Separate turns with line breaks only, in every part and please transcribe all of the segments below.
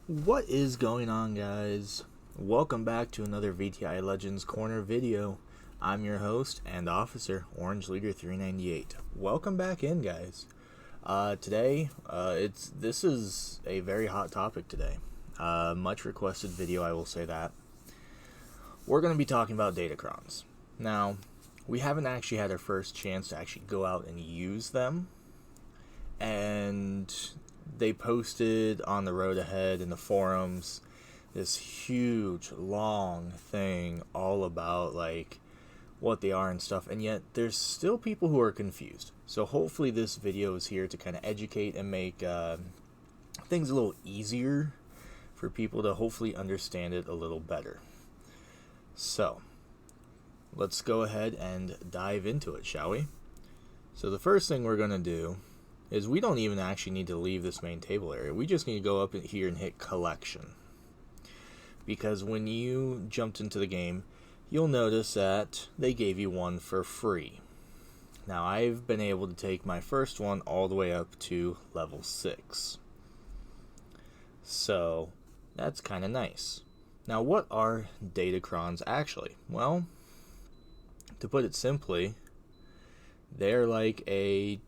What is going on, guys? Welcome back to another VTI Legends Corner video. I'm your host and officer, Orange Leader 398. Welcome back in, guys. Today, this is a very hot topic today. Much requested video, I will say that. We're going to be talking about Datacrons. Now, we haven't actually had our first chance to actually go out and use them, and they posted on the road ahead in the forums this huge long thing all about like what they are and stuff, and yet there's still people who are confused. So hopefully this video is here to kind of educate and make things a little easier for people to hopefully understand it a little better. So let's go ahead and dive into it, shall we? So the first thing we're going to do is we don't even actually need to leave this main table area. We just need to go up in here and hit collection. Because when you jumped into the game, you'll notice that they gave you one for free. Now I've been able to take my first one all the way up to level 6. So that's kind of nice. Now what are Datacrons actually? Well, to put it simply, they're like a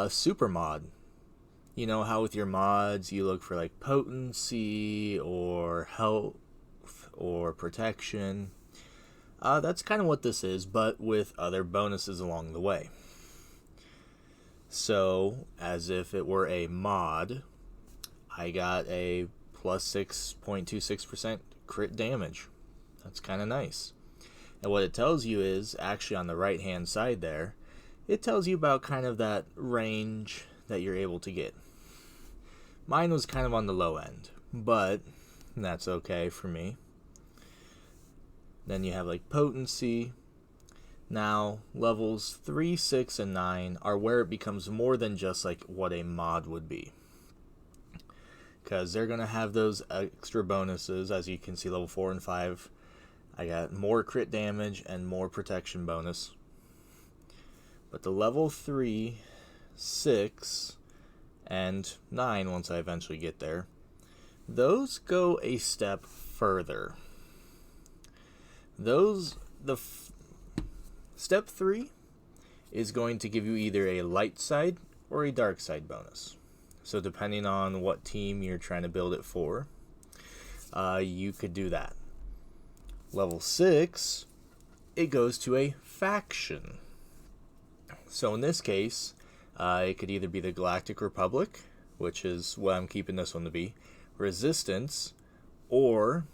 super mod. You know how with your mods you look for like potency or health or protection. That's kind of what this is, but with other bonuses along the way. So as if it were a mod, I got a plus 6.26% crit damage. That's kind of nice. And what it tells you is actually on the right hand side there, it tells you about kind of that range that you're able to get. Mine was kind of on the low end, but that's okay for me. Then you have like potency. Now levels 3, 6, and 9 are where it becomes more than just like what a mod would be, because they're going to have those extra bonuses. As you can see, level 4 and 5, I got more crit damage and more protection bonus. But the level 3, 6, and 9, once I eventually get there, those go a step further. Step 3 is going to give you either a light side or a dark side bonus. So depending on what team you're trying to build it for, you could do that. Level 6, it goes to a faction. So in this case, it could either be the Galactic Republic, which is what I'm keeping this one to be, Resistance, or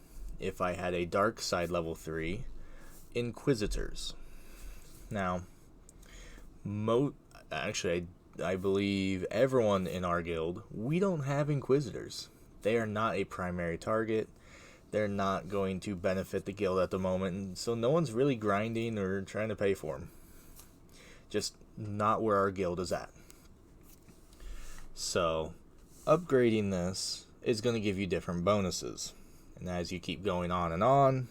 if I had a dark side level 3, Inquisitors. Now, actually, I believe everyone in our guild, we don't have Inquisitors. They are not a primary target. They're not going to benefit the guild at the moment, so no one's really grinding or trying to pay for them. Just not where our guild is at. So upgrading this is going to give you different bonuses, and as you keep going on and on,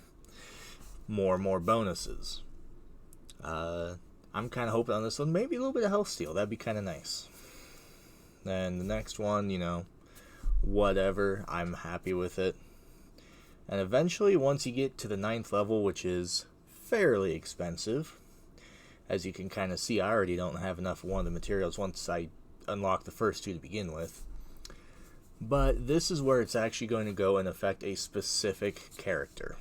more and more bonuses. I'm kind of hoping on this one maybe a little bit of health steal. That'd be kind of nice. Then the next one, you know, whatever, I'm happy with it. And eventually, once you get to the 9th level, which is fairly expensive, as you can kind of see, I already don't have enough of one of the materials once I unlock the first 2 to begin with. But this is where it's actually going to go and affect a specific character.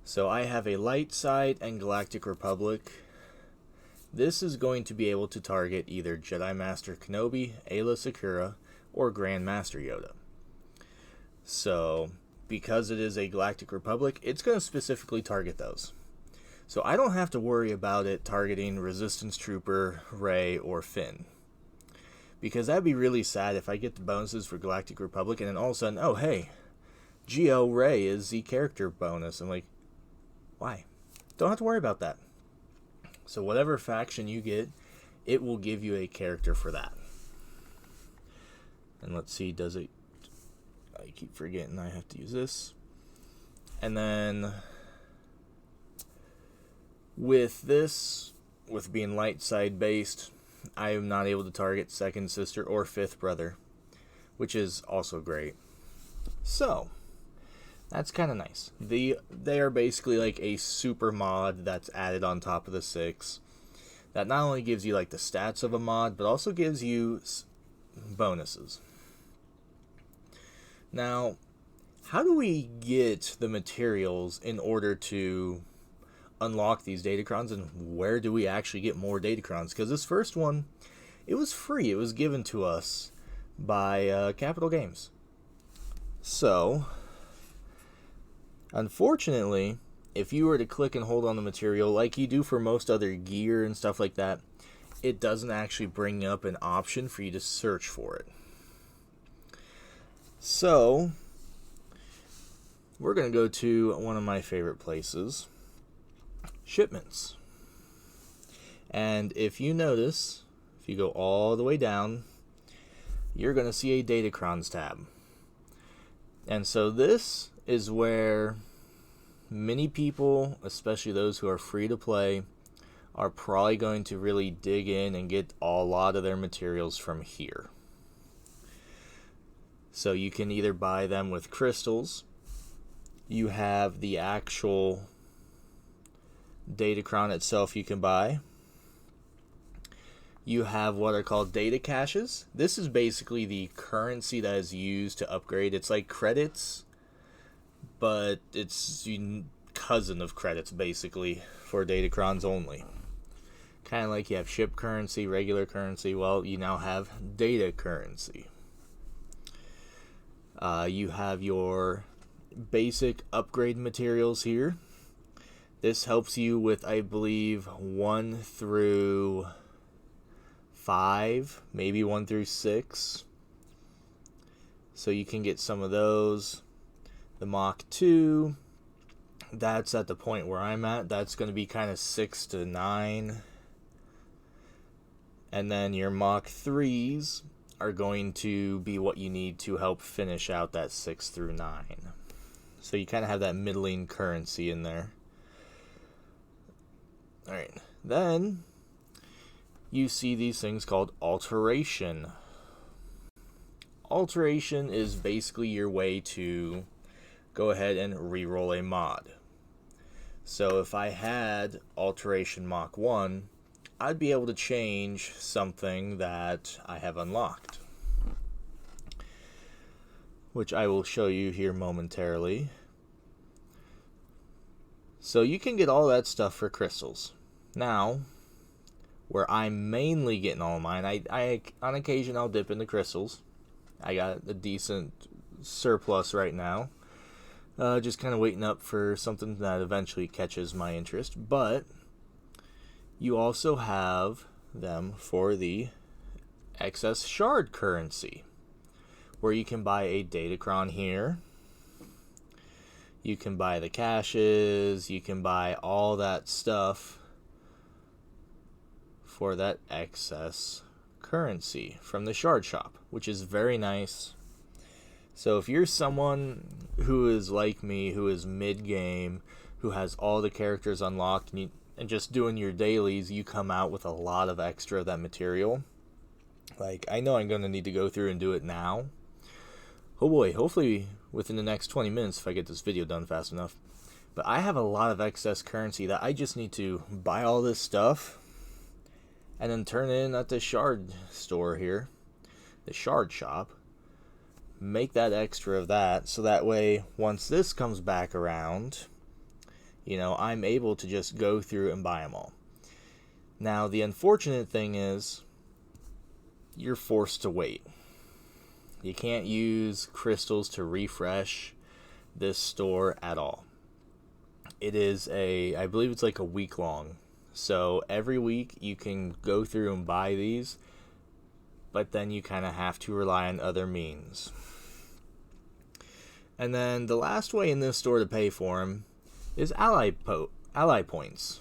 So I have a light side and Galactic Republic. This is going to be able to target either Jedi Master Kenobi, Ayla Secura, or Grand Master Yoda. So because it is a Galactic Republic, it's going to specifically target those. So I don't have to worry about it targeting Resistance Trooper, Rey, or Finn. Because that'd be really sad if I get the bonuses for Galactic Republic and then all of a sudden, oh hey, Geo Rey is the character bonus. I'm like, why? Don't have to worry about that. So whatever faction you get, it will give you a character for that. And let's see, does it... I keep forgetting I have to use this. And then with this, with being light side based, I am not able to target second sister or fifth brother, which is also great. So that's kind of nice. They are basically like a super mod that's added on top of the 6 that not only gives you like the stats of a mod, but also gives you bonuses. Now, how do we get the materials in order to unlock these Datacrons, and where do we actually get more Datacrons? Because this first one, it was free. It was given to us by Capital Games. So, unfortunately, if you were to click and hold on the material like you do for most other gear and stuff like that, it doesn't actually bring up an option for you to search for it. So, we're going to go to one of my favorite places, Shipments. And if you notice, if you go all the way down, you're going to see a Datacrons tab. And so this is where many people, especially those who are free to play, are probably going to really dig in and get a lot of their materials from here. So you can either buy them with crystals. You have the actual Datacron itself you can buy. You have what are called data caches. This is basically the currency that is used to upgrade. It's like credits, but it's cousin of credits basically for Datacrons only. Kind of like you have ship currency, regular currency. Well, you now have data currency. You have your basic upgrade materials here. This helps you with, I believe, 1 through 5, maybe 1 through 6. So you can get some of those. The Mach 2, that's at the point where I'm at. That's going to be kind of 6 to 9. And then your Mach 3s are going to be what you need to help finish out that 6 through 9. So you kind of have that middling currency in there. Alright, then you see these things called alteration. Alteration is basically your way to go ahead and reroll a mod. So if I had alteration Mach 1, I'd be able to change something that I have unlocked, which I will show you here momentarily. So you can get all that stuff for crystals. Now, where I'm mainly getting all of mine, I on occasion I'll dip into crystals. I got a decent surplus right now. Just kind of waiting up for something that eventually catches my interest. But you also have them for the excess shard currency, where you can buy a Datacron here. You can buy the caches. You can buy all that stuff for that excess currency from the shard shop, which is very nice. So if you're someone who is like me, who is mid-game, who has all the characters unlocked, and just doing your dailies, you come out with a lot of extra of that material. Like, I know I'm going to need to go through and do it now. Oh boy, hopefully within the next 20 minutes if I get this video done fast enough. But I have a lot of excess currency that I just need to buy all this stuff and then turn in at the shard store here, the shard shop. Make that extra of that, so that way once this comes back around, you know, I'm able to just go through and buy them all. Now, the unfortunate thing is you're forced to wait. You can't use crystals to refresh this store at all. It is I believe it's like a week long. So every week you can go through and buy these, but then you kind of have to rely on other means. And then the last way in this store to pay for them is ally points.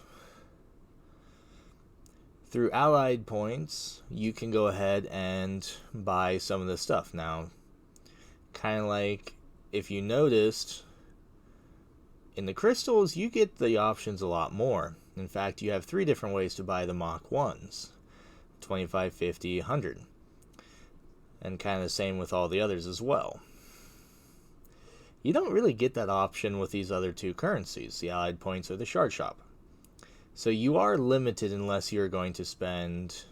Through allied points, you can go ahead and buy some of this stuff. Now, kind of like if you noticed, in the crystals, you get the options a lot more. In fact, you have 3 different ways to buy the Mach 1s, 25, 50, 100. And kind of the same with all the others as well. You don't really get that option with these other two currencies, the Allied Points or the Shard Shop. So you are limited unless you're going to spend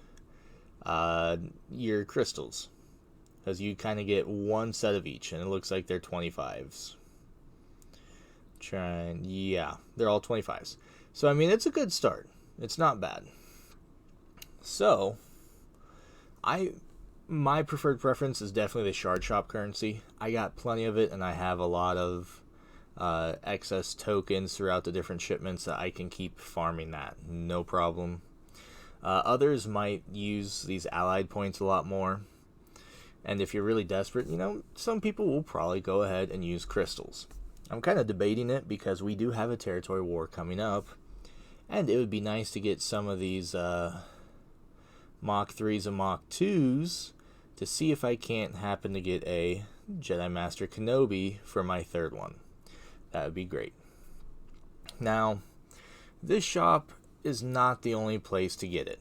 your crystals. Because you kind of get one set of each, and it looks like they're 25s. Yeah, they're all 25s. So, I mean, it's a good start. It's not bad. So, my preferred preference is definitely the Shard Shop currency. I got plenty of it, and I have a lot of excess tokens throughout the different shipments that I can keep farming that. No problem. Others might use these Allied Points a lot more. And if you're really desperate, some people will probably go ahead and use crystals. I'm kind of debating it because we do have a territory war coming up. And it would be nice to get some of these Mach 3s and Mach 2s to see if I can't happen to get a Jedi Master Kenobi for my third one. That would be great. Now, this shop is not the only place to get it.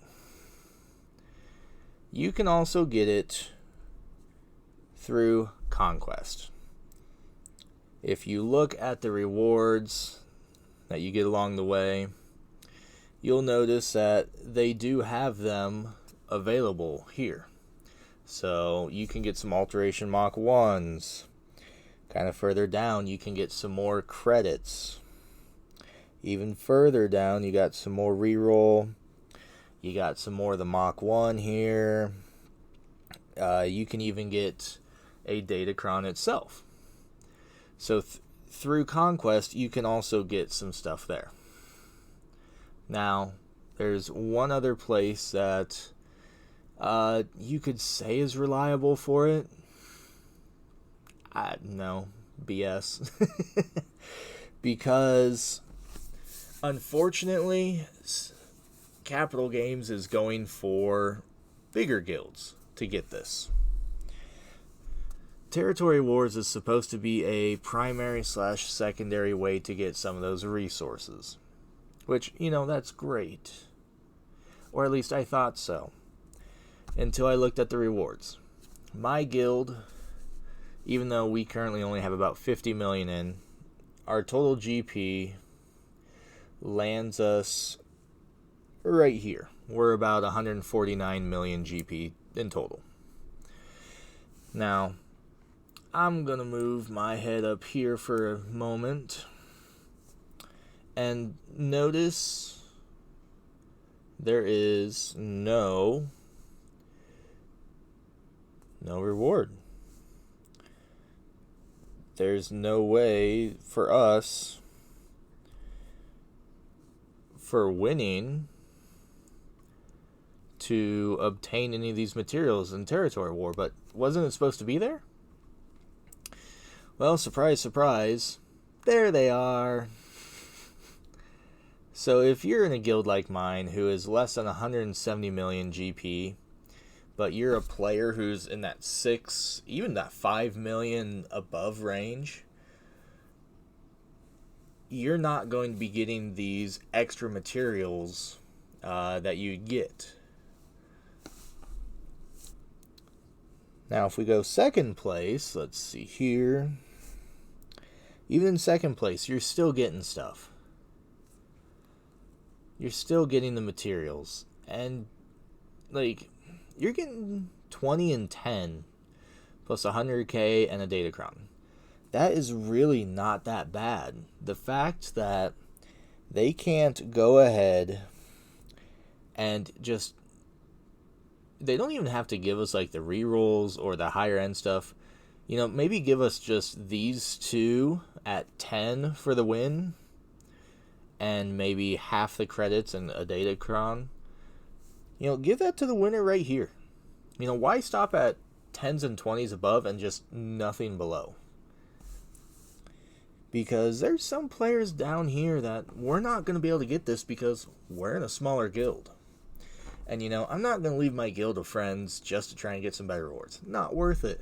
You can also get it through Conquest. If you look at the rewards that you get along the way, you'll notice that they do have them available here. So you can get some Alteration Mach 1s. Kind of further down, you can get some more credits. Even further down, you got some more reroll. You got some more of the Mach 1 here. You can even get a Datacron itself. So through Conquest, you can also get some stuff there. Now, there's one other place that you could say is reliable for it. No, BS. Because, unfortunately, Capital Games is going for bigger guilds to get this. Territory Wars is supposed to be a primary/secondary way to get some of those resources. Which, that's great. Or at least I thought so. Until I looked at the rewards. My guild, even though we currently only have about 50 million in, our total GP lands us right here. We're about 149 million GP in total. Now, I'm going to move my head up here for a moment. And notice there is no reward. There's no way for us for winning to obtain any of these materials in Territory War, but wasn't it supposed to be there? Well, surprise, surprise, there they are. So if you're in a guild like mine who is less than 170 million GP, but you're a player who's in that 6, even that 5 million above range, you're not going to be getting these extra materials that you get. Now, if we go second place, let's see here. Even in second place, you're still getting stuff. You're still getting the materials. And, you're getting 20 and 10 plus 100k and a Datacron. That is really not that bad. The fact that they can't go ahead and just... They don't even have to give us, the rerolls or the higher end stuff. Maybe give us just these two at 10 for the win. And maybe half the credits and a Datacron. Give that to the winner right here. Why stop at 10s and 20s above and just nothing below? Because there's some players down here that we're not going to be able to get this because we're in a smaller guild. And, I'm not going to leave my guild of friends just to try and get some better rewards. Not worth it.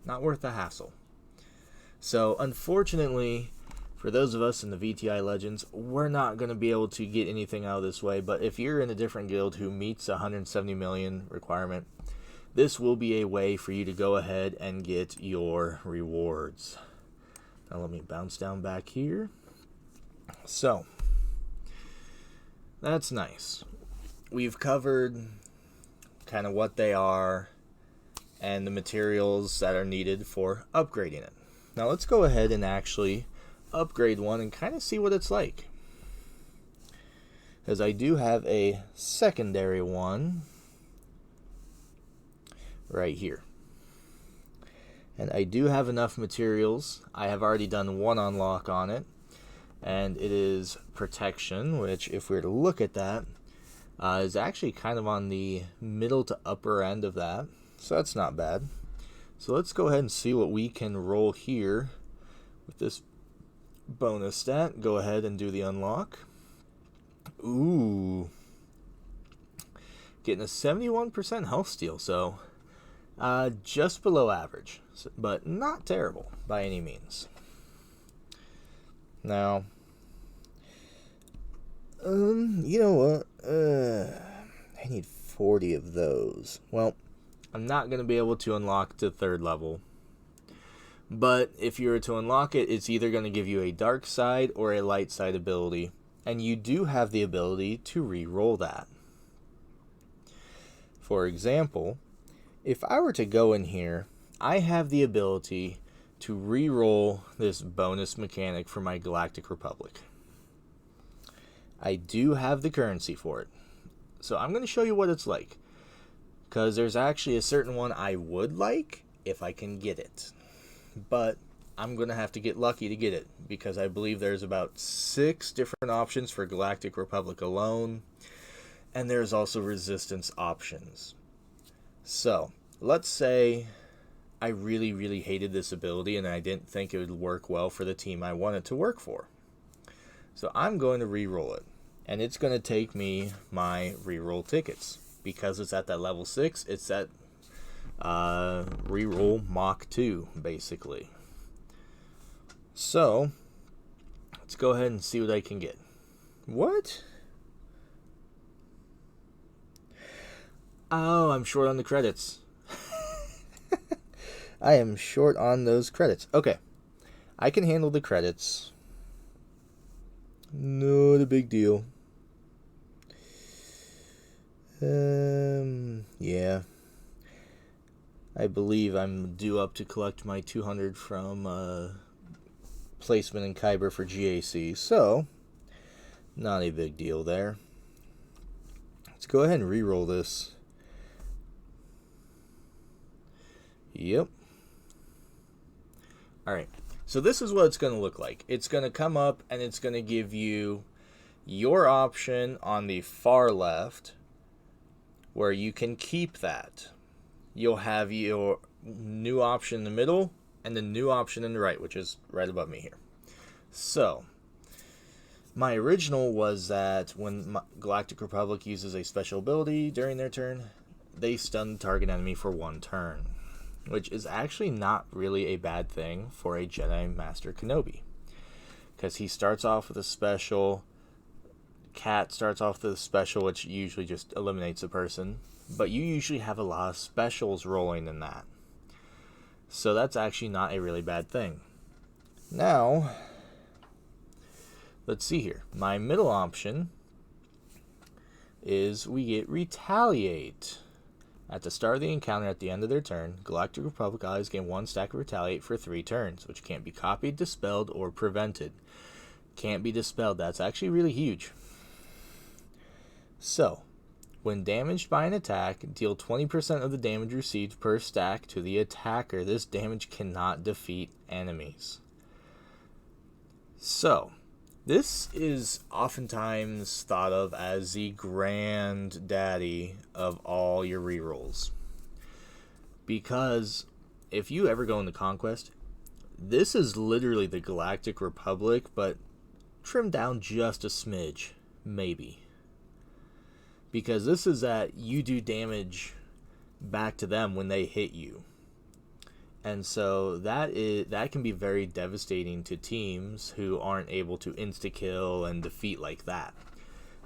Not worth the hassle. So, unfortunately, for those of us in the VTI Legends, we're not going to be able to get anything out of this way. But if you're in a different guild who meets a 170 million requirement, this will be a way for you to go ahead and get your rewards. Now let me bounce down back here. So, that's nice. We've covered kind of what they are and the materials that are needed for upgrading it. Now let's go ahead and actually upgrade one and kind of see what it's like. Because I do have a secondary one right here. And I do have enough materials. I have already done one unlock on it. And it is protection, which if we were to look at that, is actually kind of on the middle to upper end of that. So that's not bad. So let's go ahead and see what we can roll here with this bonus stat. Go ahead and do the unlock. Ooh. Getting a 71% health steal, so just below average, but not terrible by any means. Now, you know what? I need 40 of those. Well, I'm not going to be able to unlock to 3rd level. But if you were to unlock it, it's either going to give you a dark side or a light side ability. And you do have the ability to re-roll that. For example, if I were to go in here, I have the ability to re-roll this bonus mechanic for my Galactic Republic. I do have the currency for it. So I'm going to show you what it's like. Because there's actually a certain one I would like if I can get it. But I'm going to have to get lucky to get it. Because I believe there's about 6 different options for Galactic Republic alone. And there's also resistance options. So, let's say I really, really hated this ability and I didn't think it would work well for the team I want it to work for. So I'm going to re-roll it. And it's going to take me my re-roll tickets. Because it's at that level 6, it's at re-roll Mach 2, basically. So, let's go ahead and see what I can get. What? Oh, I'm short on the credits. I am short on those credits. Okay. I can handle the credits. Not a big deal. Yeah. I believe I'm due up to collect my 200 from placement in Kyber for GAC. So, not a big deal there. Let's go ahead and re-roll this. Yep. Alright, so this is what it's going to look like. It's going to come up and it's going to give you your option on the far left where you can keep that. You'll have your new option in the middle and the new option in the right, which is right above me here. So, my original was that when Galactic Republic uses a special ability during their turn, they stun the target enemy for 1 turn. Which is actually not really a bad thing for a Jedi Master Kenobi. Because he starts off with a special. Cat starts off with a special, which usually just eliminates a person. But you usually have a lot of specials rolling in that. So that's actually not a really bad thing. Now, let's see here. My middle option is we get Retaliate. At the start of the encounter at the end of their turn, Galactic Republic allies gain 1 stack of Retaliate for 3 turns, which can't be copied, dispelled, or prevented. Can't be dispelled. That's actually really huge. So, when damaged by an attack, deal 20% of the damage received per stack to the attacker. This damage cannot defeat enemies. So, this is oftentimes thought of as the granddaddy of all your rerolls. Because if you ever go into Conquest, this is literally the Galactic Republic, but trimmed down just a smidge, maybe. Because this is that you do damage back to them when they hit you. And so that can be very devastating to teams who aren't able to insta-kill and defeat like that.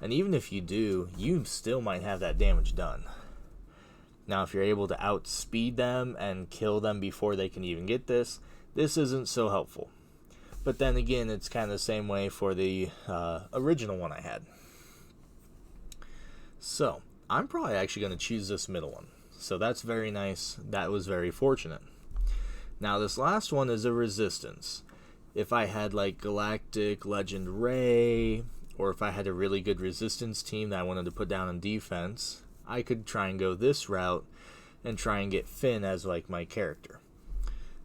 And even if you do, you still might have that damage done. Now, if you're able to outspeed them and kill them before they can even get this isn't so helpful. But then again, it's kind of the same way for the original one I had. So, I'm probably actually going to choose this middle one. So that's very nice. That was very fortunate. Now, this last one is a resistance. If I had like Galactic Legend Ray, or if I had a really good resistance team that I wanted to put down in defense, I could try and go this route and try and get Finn as like my character.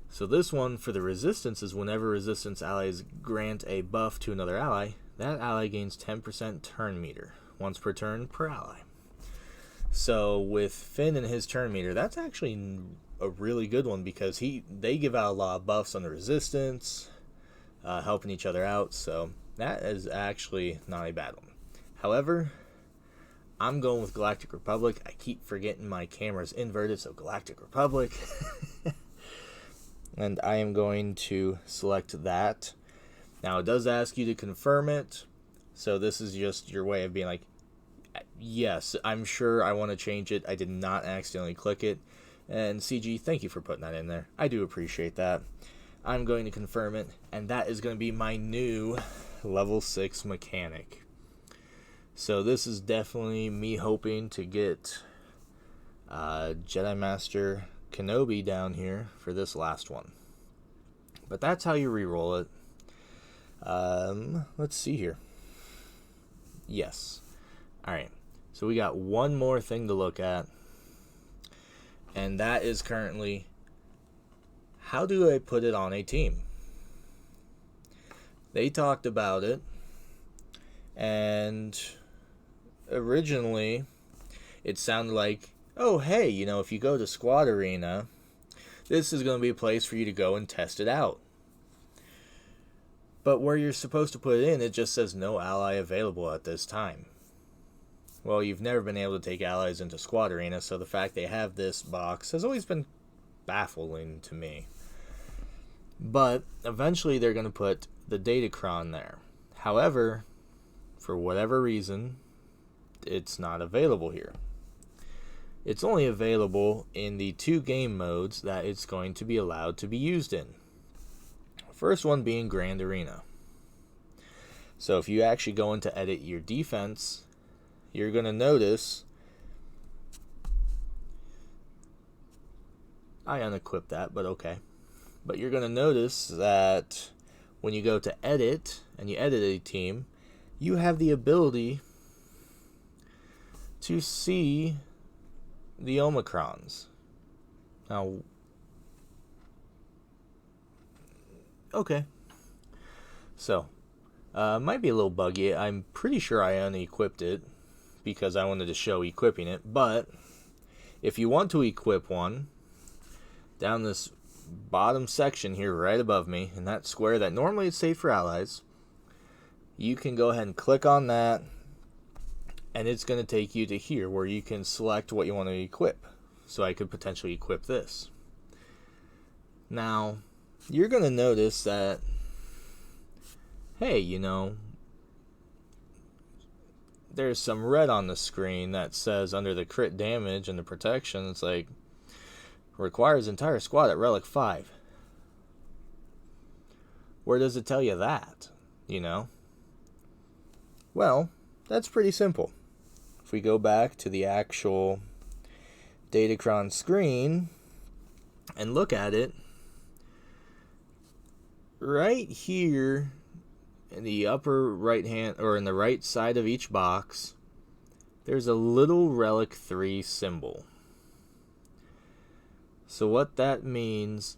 So this one for the resistance is whenever resistance allies grant a buff to another ally, that ally gains 10% turn meter, once per turn per ally. So with Finn and his turn meter, that's actually a really good one because they give out a lot of buffs on the resistance, helping each other out. So that is actually not a bad one. However, I'm going with Galactic Republic. I keep forgetting my camera's inverted, so Galactic Republic. And I am going to select that. Now, it does ask you to confirm it. So this is just your way of being like, yes, I'm sure I want to change it. I did not accidentally click it. And CG, thank you for putting that in there. I do appreciate that. I'm going to confirm it. And that is going to be my new level 6 mechanic. So this is definitely me hoping to get Jedi Master Kenobi down here for this last one. But that's how you reroll it. Let's see here. Yes. Alright. So we got one more thing to look at. And that is currently, how do I put it on a team? They talked about it. And originally, it sounded like, oh, hey, if you go to Squad Arena, this is going to be a place for you to go and test it out. But where you're supposed to put it in, it just says no ally available at this time. Well, you've never been able to take allies into Squad Arena, so the fact they have this box has always been baffling to me. But eventually they're going to put the Datacron there. However, for whatever reason, it's not available here. It's only available in the 2 game modes that it's going to be allowed to be used in. First one being Grand Arena. So if you actually go into edit your defense, you're going to notice I unequipped that, but okay. But you're going to notice that when you go to edit and you edit a team, you have the ability to see the Omicrons. Now, okay. So, might be a little buggy. I'm pretty sure I unequipped it because I wanted to show equipping it. But if you want to equip one, down this bottom section here right above me, in that square that normally is saved for allies, you can go ahead and click on that, and it's going to take you to here where you can select what you want to equip. So I could potentially equip this. Now, you're going to notice that, hey, there's some red on the screen that says under the crit damage and the protection, it's like, requires entire squad at Relic 5. Where does it tell you that? Well, that's pretty simple. If we go back to the actual Datacron screen and look at it, right here in the upper right hand, or in the right side of each box, there's a little Relic 3 symbol. So what that means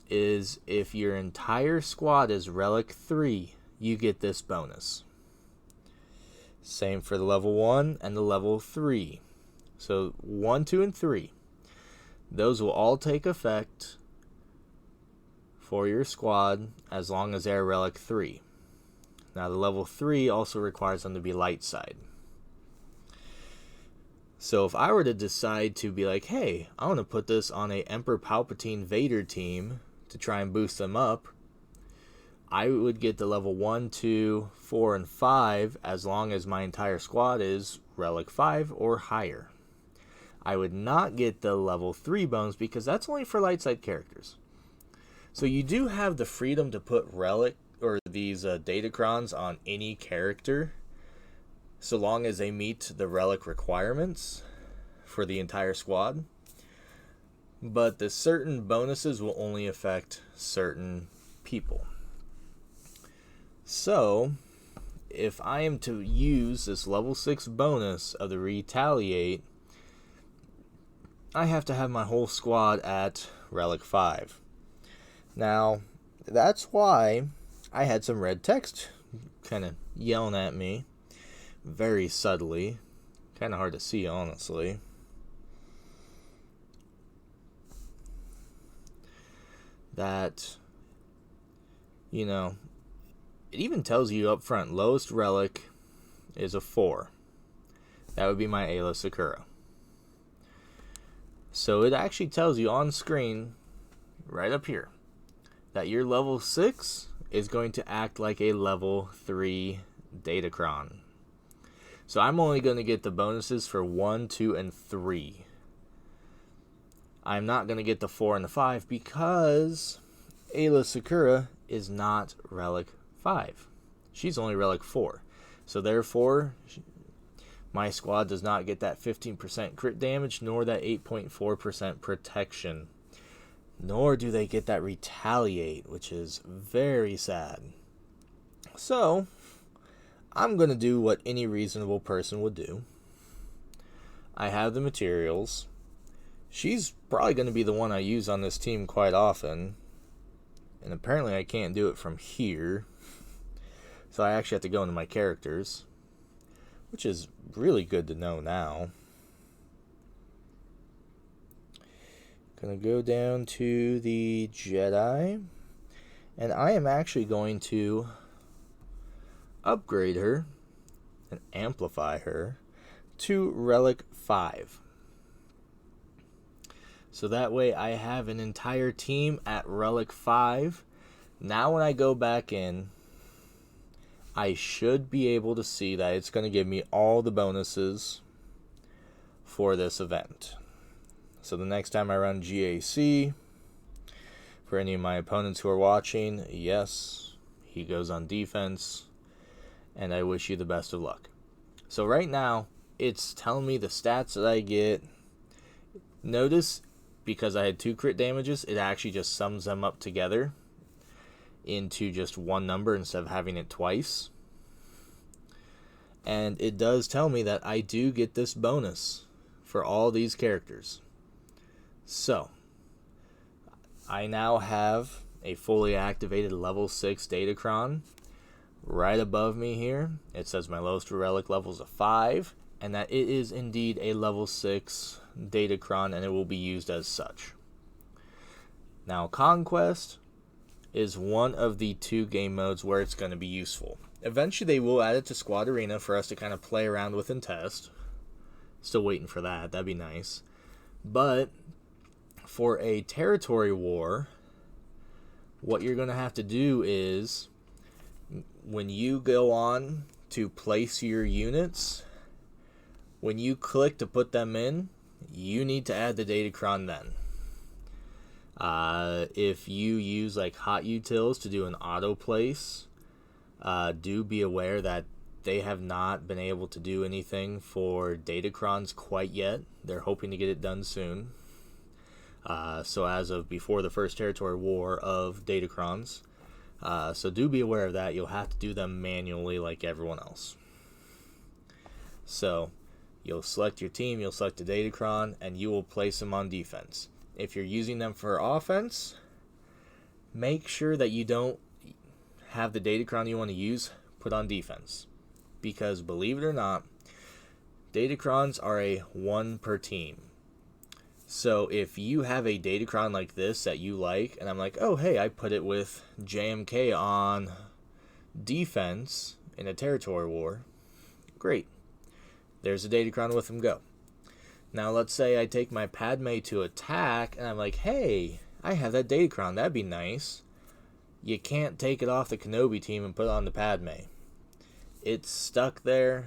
is if your entire squad is Relic 3, you get this bonus. Same for the level 1 and the level 3. So 1, 2, and 3. Those will all take effect for your squad as long as they're Relic 3. Now the level 3 also requires them to be light side. So if I were to decide to be like, hey, I want to put this on a Emperor Palpatine Vader team to try and boost them up, I would get the level 1, 2, 4, and 5 as long as my entire squad is Relic 5 or higher. I would not get the level 3 bonus because that's only for light side characters. So you do have the freedom to put relic or these Datacrons on any character, so long as they meet the relic requirements for the entire squad. But the certain bonuses will only affect certain people. So, if I am to use this level 6 bonus of the Retaliate, I have to have my whole squad at Relic 5. Now, that's why I had some red text kind of yelling at me very subtly. Kind of hard to see, honestly. That, you know, it even tells you up front, lowest relic is a 4. That would be my Ayla Sakura. So it actually tells you on screen, right up here, that your level 6 is going to act like a level 3 Datacron. So I'm only going to get the bonuses for 1, 2, and 3. I'm not going to get the 4 and the 5 because Ayla Sakura is not Relic 5. She's only Relic 4. So therefore, my squad does not get that 15% crit damage, nor that 8.4% protection. Nor do they get that Retaliate, which is very sad. So, I'm going to do what any reasonable person would do. I have the materials. She's probably going to be the one I use on this team quite often. And apparently I can't do it from here. So I actually have to go into my characters, which is really good to know now. Gonna go down to the Jedi, and I am actually going to upgrade her and amplify her to Relic 5. So that way I have an entire team at Relic 5. Now when I go back in, I should be able to see that it's going to give me all the bonuses for this event. So the next time I run GAC, for any of my opponents who are watching, yes, he goes on defense, and I wish you the best of luck. So right now, it's telling me the stats that I get. Notice, because I had 2 crit damages, it actually just sums them up together into just one number instead of having it twice. And it does tell me that I do get this bonus for all these characters. So, I now have a fully activated level 6 Datacron. Right above me here, it says my lowest relic level is a 5, and that it is indeed a level 6 Datacron, and it will be used as such. Now, Conquest is one of the 2 game modes where it's going to be useful. Eventually, they will add it to Squad Arena for us to kind of play around with and test. Still waiting for that. That'd be nice. But for a territory war, what you're going to have to do is, when you go on to place your units, when you click to put them in, you need to add the Datacron then. If you use like hot utils to do an auto place, do be aware that they have not been able to do anything for Datacrons quite yet. They're hoping to get it done soon. So as of before the first territory war of Datacrons. So do be aware of that. You'll have to do them manually like everyone else. So you'll select your team, you'll select a Datacron, and you will place them on defense. If you're using them for offense, make sure that you don't have the Datacron you want to use put on defense. Because believe it or not, Datacrons are a 1 per team. So if you have a Datacron like this that you like, and I'm like, oh hey, I put it with JMK on defense in a territory war, great. There's a Datacron with him, go. Now let's say I take my Padme to attack, and I'm like, hey, I have that Datacron, that'd be nice. You can't take it off the Kenobi team and put it on the Padme. It's stuck there.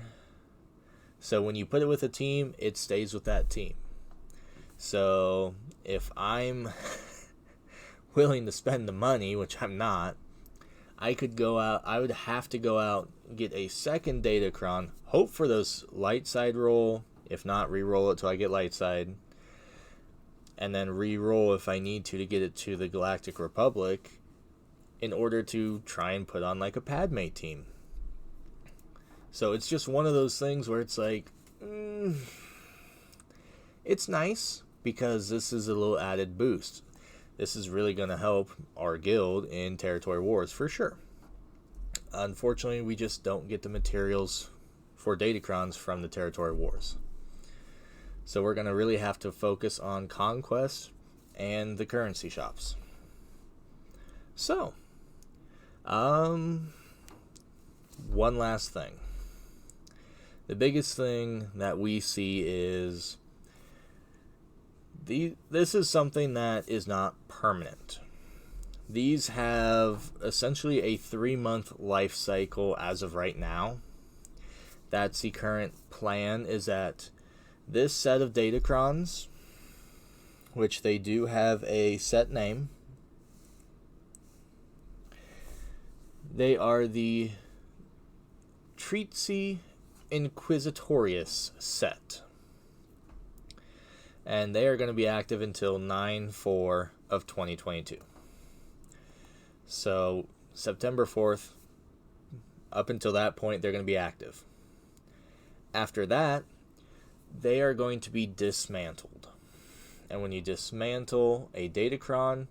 So when you put it with a team, it stays with that team. So if I'm willing to spend the money, which I'm not, I would have to go out, get a second Datacron, hope for those light side roll, if not re-roll it till I get light side, and then re-roll if I need to get it to the Galactic Republic in order to try and put on like a Padme team. So it's just one of those things where it's like, it's nice because this is a little added boost. This is really going to help our guild in Territory Wars for sure. Unfortunately, we just don't get the materials for Datacrons from the Territory Wars. So we're going to really have to focus on Conquest and the currency shops. So, one last thing. The biggest thing that we see is this is something that is not permanent. These have essentially a 3-month life cycle as of right now. That's the current plan, is that this set of Datacrons, which they do have a set name, they are the Trizi Inquisitorius set. And they are going to be active until 9/4 of 2022. So September 4th, up until that point, they're going to be active. After that, they are going to be dismantled. And when you dismantle a Datacron,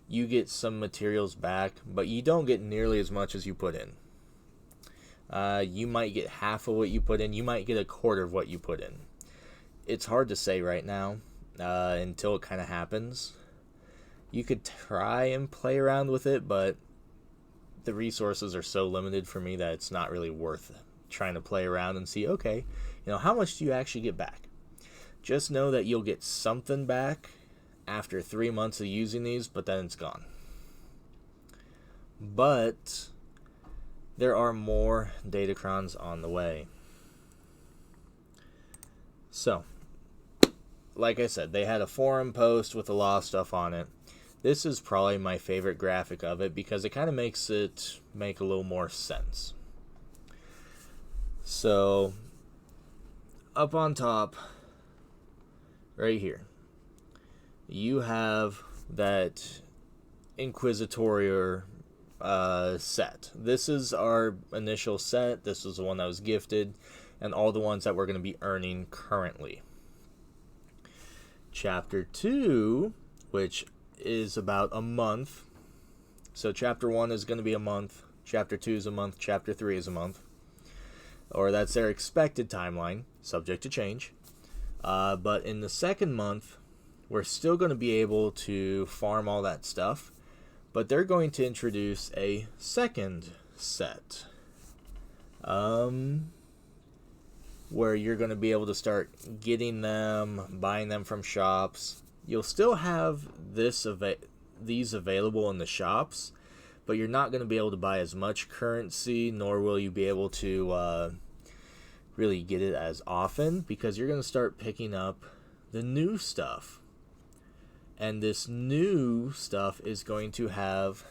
you get some materials back, but you don't get nearly as much as you put in. You might get half of what you put in. You might get a quarter of what you put in. It's hard to say right now until it kind of happens. You could try and play around with it, but the resources are so limited for me that it's not really worth trying to play around and see, okay, how much do you actually get back? Just know that you'll get something back after 3 months of using these, but then it's gone. But there are more Datacrons on the way. So, like I said, they had a forum post with a lot of stuff on it. This is probably my favorite graphic of it because it kind of makes it make a little more sense. So, up on top, right here, you have that Inquisitorior set. This is our initial set. This was the one that was gifted, and all the ones that we're going to be earning currently. Chapter 2, which is about a month. So Chapter 1 is going to be a month. Chapter 2 is a month. Chapter 3 is a month. Or that's their expected timeline, subject to change. But in the second month, we're still going to be able to farm all that stuff. But they're going to introduce a second set. Where you're going to be able to start getting them, buying them from shops. You'll still have these available in the shops, but you're not going to be able to buy as much currency, nor will you be able to really get it as often, because you're going to start picking up the new stuff. And this new stuff is going to have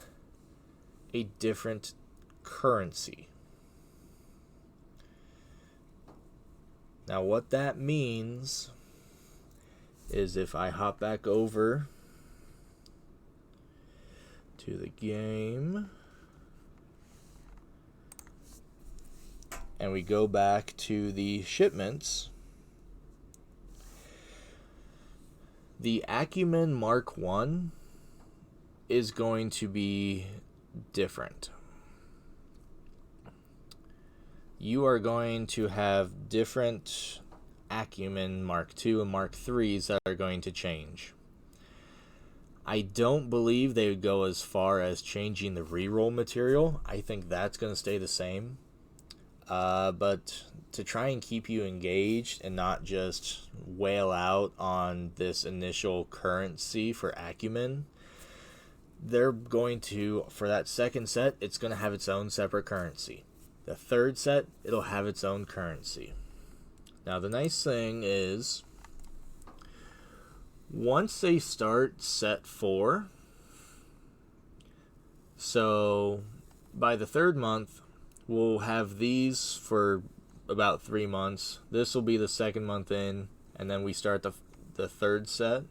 a different currency. Now, what that means is if I hop back over to the game and we go back to the shipments, the Acumen Mark 1 is going to be different. You are going to have different Acumen Mark 2 and Mark 3s that are going to change. I don't believe they would go as far as changing the reroll material. I think that's going to stay the same. But to try and keep you engaged and not just wail out on this initial currency for Acumen, they're going to, for that second set, it's going to have its own separate currency. The third set, it'll have its own currency. Now, the nice thing is, Once they start set 4, so by the 3rd month, we'll have these for about 3 months. This will be the 2nd month in, and then we start the 3rd set.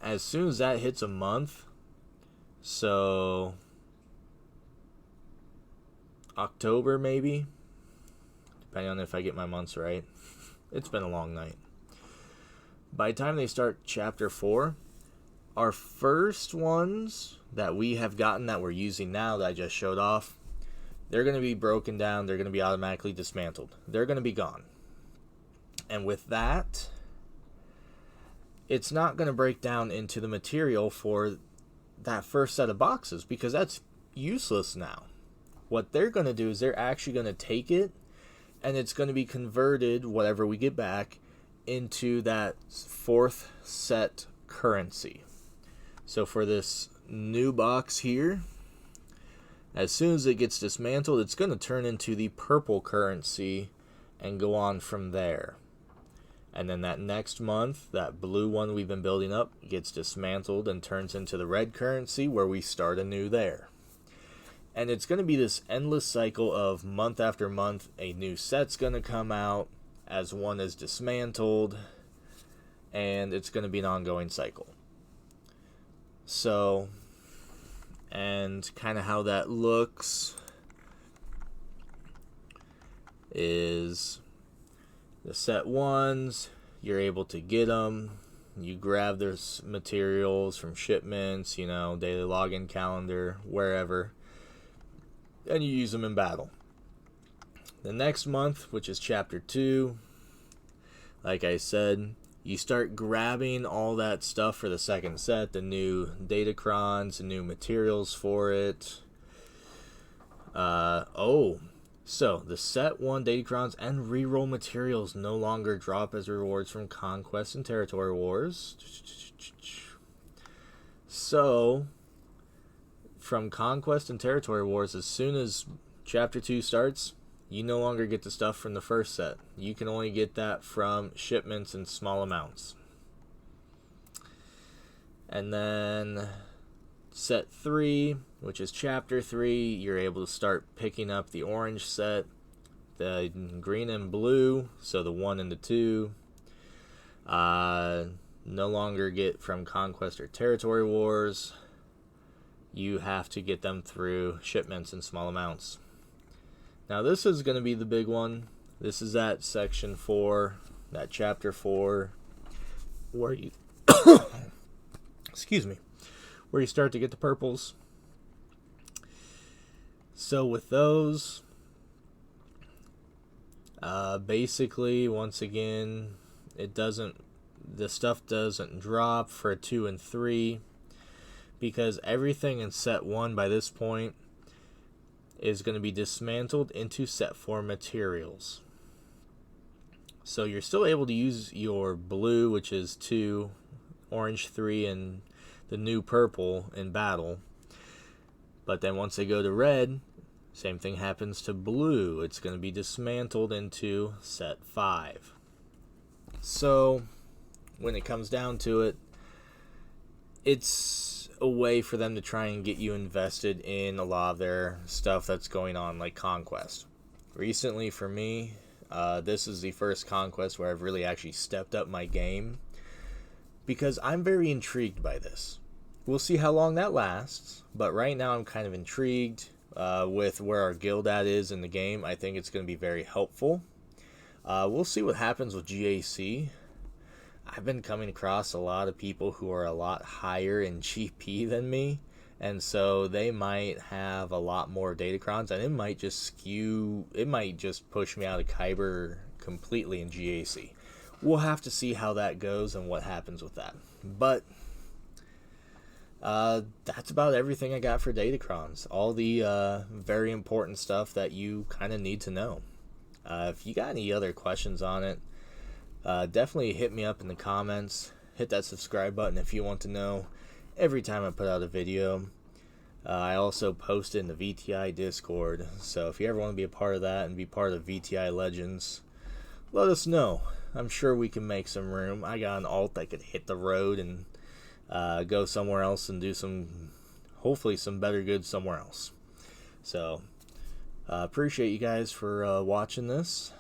As soon as that hits a month, so October maybe, depending on if I get my months right. It's been a long night. By the time they start chapter 4, our first ones that we have gotten that we're using now that I just showed off, they're going to be broken down. They're going to be automatically dismantled. They're going to be gone. And with that, it's not going to break down into the material for that first set of boxes because that's useless now. What they're going to do is they're actually going to take it and it's going to be converted, whatever we get back, into that 4th set currency. So for this new box here, as soon as it gets dismantled, it's going to turn into the purple currency and go on from there. And then that next month, that blue one we've been building up gets dismantled and turns into the red currency where we start anew there. And it's going to be this endless cycle of month after month, a new set's going to come out as one is dismantled, and it's going to be an ongoing cycle. So, and kind of how that looks is the set 1s, you're able to get them. You grab their materials from shipments, daily login calendar, wherever, and you use them in battle. The next month, which is chapter 2, like I said, you start grabbing all that stuff for the 2nd set, the new Datacrons, the new materials for it. So the set 1 Datacrons and reroll materials no longer drop as rewards from Conquest and Territory Wars. So from Conquest and Territory Wars, as soon as chapter 2 starts, you no longer get the stuff from the first set. You can only get that from shipments in small amounts. And then set 3, which is chapter 3, you're able to start picking up the orange set, the green and blue, so the 1 and the 2. No longer get from Conquest or Territory Wars. You have to get them through shipments in small amounts. Now this is going to be the big one. This is that section 4, that chapter 4, where you excuse me, where you start to get the purples. So with those, basically, once again, the stuff doesn't drop for 2 and 3 because everything in set 1 by this point is going to be dismantled into set 4 materials. So you're still able to use your blue, which is 2, orange 3, and the new purple in battle. But then once they go to red, same thing happens to blue. It's going to be dismantled into set 5. So when it comes down to it, it's a way for them to try and get you invested in a lot of their stuff that's going on, like Conquest. Recently for me, this is the first Conquest where I've really actually stepped up my game because I'm very intrigued by this. We'll see how long that lasts, but right now I'm kind of intrigued with where our guild at is in the game. I think it's going to be very helpful. We'll see what happens with GAC. I've been coming across a lot of people who are a lot higher in GP than me, and so they might have a lot more Datacrons, and it might just push me out of Kyber completely in GAC. We'll have to see how that goes and what happens with that. But that's about everything I got for Datacrons. All the very important stuff that you kind of need to know. If you got any other questions on it, definitely hit me up in the comments. Hit that subscribe button if you want to know every time I put out a video. I also post in the VTI Discord, so if you ever want to be a part of that and be part of VTI Legends, let us know. I'm sure we can make some room. I got an alt that could hit the road and go somewhere else and do hopefully some better good somewhere else. So, appreciate you guys for watching this.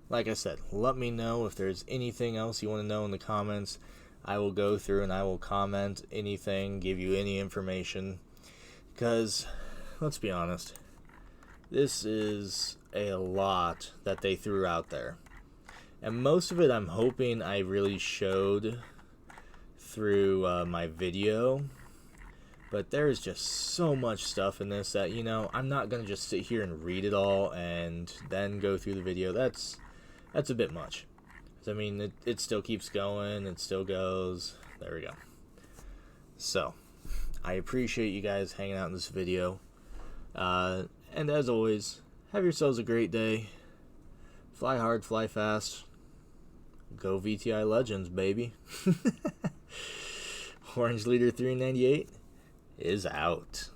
Like I said, let me know if there's anything else you want to know in the comments. I will go through and I will comment anything, give you any information. Because, let's be honest, this is a lot that they threw out there. And most of it I'm hoping I really showed through my video. But there's just so much stuff in this that, I'm not going to just sit here and read it all and then go through the video. That's a bit much. I mean, it still keeps going. It still goes. There we go. So, I appreciate you guys hanging out in this video. And as always, have yourselves a great day. Fly hard, fly fast. Go VTI Legends, baby. Orange Leader 398 is out.